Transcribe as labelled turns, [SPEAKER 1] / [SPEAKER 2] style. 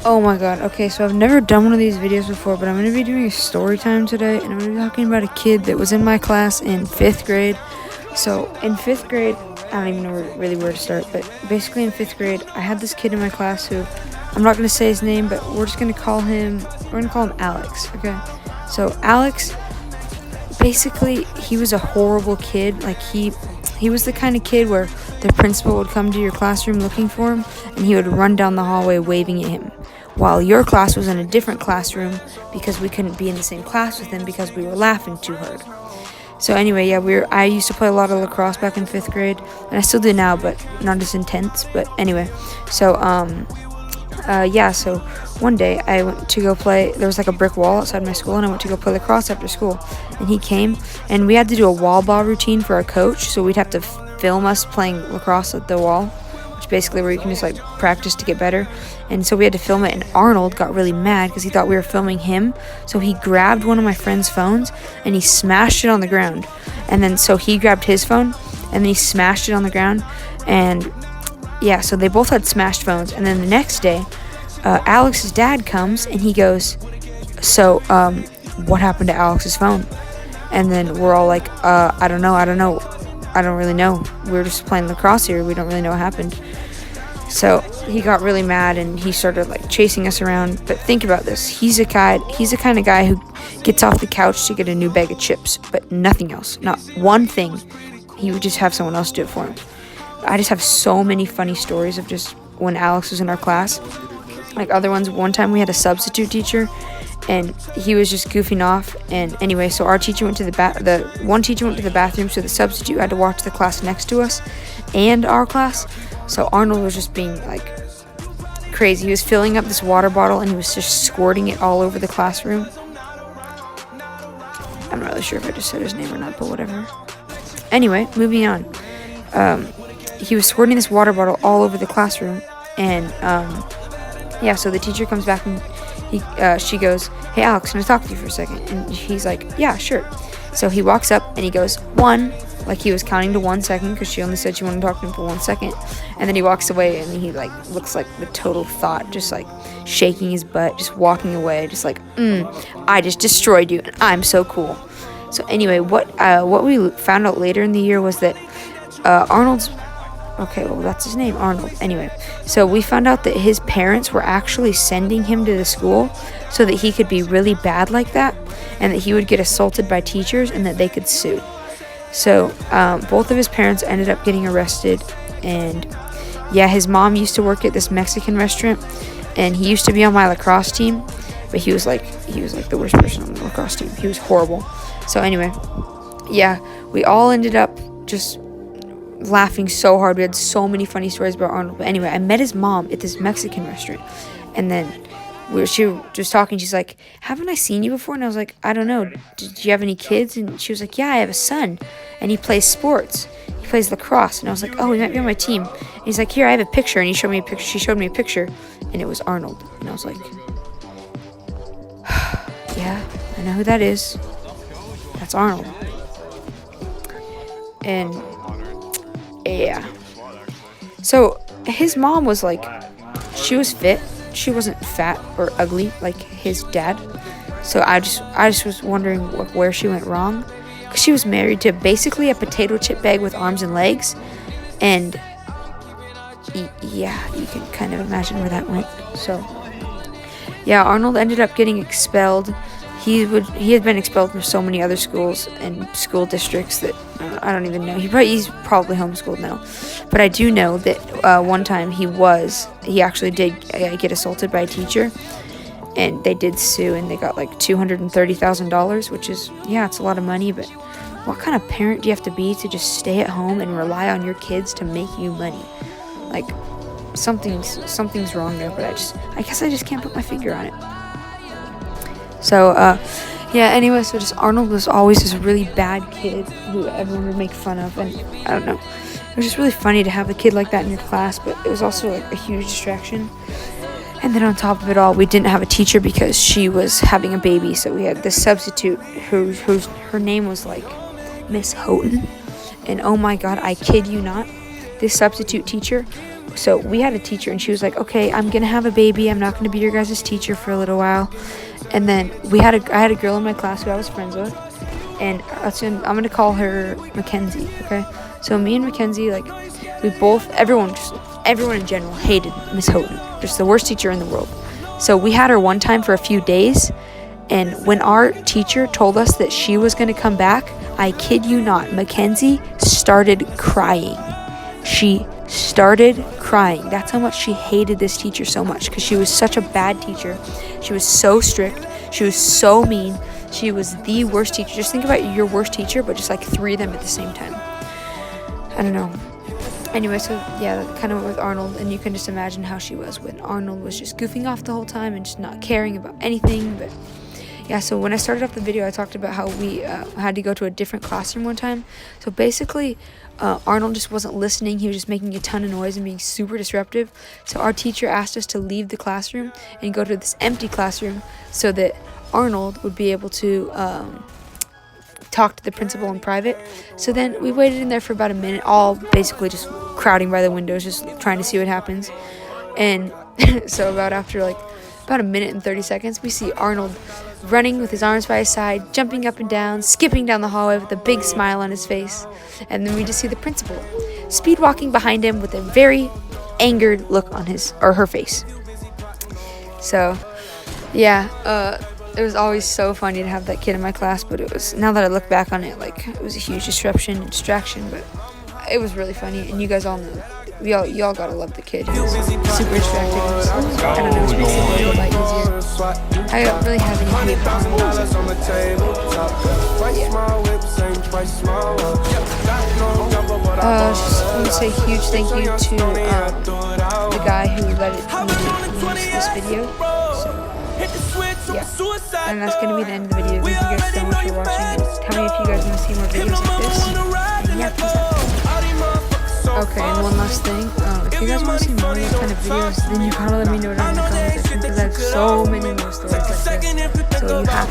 [SPEAKER 1] Oh my god, okay, so I've never done one of these videos before, but I'm going to be doing a story time today, and I'm going to be talking about a kid that was in my class in 5th grade. So, in 5th grade, I don't even know really where to start, but basically in 5th grade, I had this kid in my class who, I'm not going to say his name, but we're going to call him Alex, okay? So, Alex, basically, he was a horrible kid. Like, he was the kind of kid where the principal would come to your classroom looking for him, and he would run down the hallway waving at him, while your class was in a different classroom because we couldn't be in the same class with him because we were laughing too hard. So anyway, yeah, I used to play a lot of lacrosse back in 5th grade, and I still do now, but not as intense. But anyway, so so one day I went to go play. There was like a brick wall outside my school, and I went to go play lacrosse after school. And he came, and we had to do a wall ball routine for our coach, so we'd have to film us playing lacrosse at the wall, which basically where you can just like practice to get better. And so we had to film it, and Arnold got really mad because he thought we were filming him. So he grabbed one of my friend's phones and he smashed it on the ground. And then so he grabbed his phone and then he smashed it on the ground. And yeah, so they both had smashed phones. And then the next day, Alex's dad comes and he goes, so what happened to Alex's phone? And then we're all like, I don't know. I don't really know. We were just playing lacrosse here. We don't really know what happened. So he got really mad and he started like chasing us around. But think about this. He's the kind of guy who gets off the couch to get a new bag of chips, but nothing else. Not one thing. He would just have someone else do it for him. I just have so many funny stories of just when Alex was in our class. Like other ones, one time we had a substitute teacher and he was just goofing off. And anyway, so our teacher went to the one teacher went to the bathroom, so the substitute had to watch the class next to us and our class. So Arnold was just being like crazy. He was filling up this water bottle and he was just squirting it all over the classroom. I'm not really sure if I just said his name or not, but whatever. Anyway, moving on. He was squirting this water bottle all over the classroom, and so the teacher comes back and she goes, "Hey Alex, can I talk to you for a second?" And he's like, "Yeah, sure." So he walks up and he goes, 1, like he was counting to 1 second because she only said she wanted to talk to him for 1 second, and then he walks away and he like looks like the total thought, just like shaking his butt, just walking away, just like, I just destroyed you and I'm so cool. So anyway, what we found out later in the year was that Arnold's, okay, well, that's his name, Arnold. Anyway, so we found out that his parents were actually sending him to the school so that he could be really bad like that, and that he would get assaulted by teachers and that they could sue. So both of his parents ended up getting arrested, and yeah, his mom used to work at this Mexican restaurant, and he used to be on my lacrosse team, but he was like the worst person on the lacrosse team. He was horrible. So anyway, yeah, we all ended up just laughing so hard. We had so many funny stories about Arnold. But anyway, I met his mom at this Mexican restaurant, and then she was talking. She's like, "Haven't I seen you before?" And I was like, "I don't know. Did you have any kids?" And she was like, "Yeah, I have a son, and he plays sports. He plays lacrosse." And I was like, "Oh, he might be on my team." And he's like, "Here, I have a picture." And he showed me a picture. She showed me a picture, and it was Arnold. And I was like, "Yeah, I know who that is. That's Arnold." And yeah. So his mom was like, she was fit. She wasn't fat or ugly like his dad. So I just was wondering where she went wrong, because she was married to basically a potato chip bag with arms and legs, and yeah, you can kind of imagine where that went. So yeah, Arnold ended up getting expelled. He had been expelled from so many other schools and school districts that I don't even know. He's probably homeschooled now. But I do know that one time he actually did get assaulted by a teacher, and they did sue, and they got like $230,000, which is, yeah, it's a lot of money. But what kind of parent do you have to be to just stay at home and rely on your kids to make you money? Like something's wrong there. But I guess I just can't put my finger on it. So, anyway, so just Arnold was always this really bad kid who everyone would make fun of, and I don't know. It was just really funny to have a kid like that in your class, but it was also like a huge distraction. And then on top of it all, we didn't have a teacher because she was having a baby, so we had this substitute her name was like Miss Houghton. And oh my god, I kid you not, this substitute teacher So we had a teacher, and she was like, okay, I'm gonna have a baby, I'm not gonna be your guys' teacher for a little while. And then I had a girl in my class who I was friends with, and I'm gonna call her Mackenzie. Okay, so me and Mackenzie, like, everyone in general hated Miss Houghton, just the worst teacher in the world. So we had her one time for a few days, and when our teacher told us that she was going to come back, I kid you not, Mackenzie started crying. She started crying. That's how much she hated this teacher so much, because she was such a bad teacher. She was so strict. She was so mean. She was the worst teacher. Just think about your worst teacher, but just like 3 of them at the same time. I don't know. Anyway, so yeah, that kind of went with Arnold, and you can just imagine how she was when Arnold was just goofing off the whole time and just not caring about anything. But yeah, so when I started off the video, I talked about how we had to go to a different classroom one time. So basically, Arnold just wasn't listening. He was just making a ton of noise and being super disruptive. So our teacher asked us to leave the classroom and go to this empty classroom so that Arnold would be able to talk to the principal in private. So then we waited in there for about a minute, all basically just crowding by the windows, just trying to see what happens. And so after about a minute and 30 seconds, we see Arnold running with his arms by his side, jumping up and down, skipping down the hallway with a big smile on his face. And then we just see the principal speed walking behind him with a very angered look on his or her face. So yeah, it was always so funny to have that kid in my class, but now that I look back on it, like, it was a huge distraction, but it was really funny. And you guys all know, y'all gotta love the kid. He was super distracted. I don't know, it makes it a lot easier. I don't really have any hate for him. Just want to say a huge thank you to the guy who let me use this video. So yeah, and that's gonna be the end of the video. Thank you guys so much for watching. Tell me if you guys want to see more videos like this. And yeah, peace out. Okay, and one last thing. If you guys want to see more of these kind of videos, then you gotta let me know down in the comment section, because I have so many more stories like this. So you have to tell me that.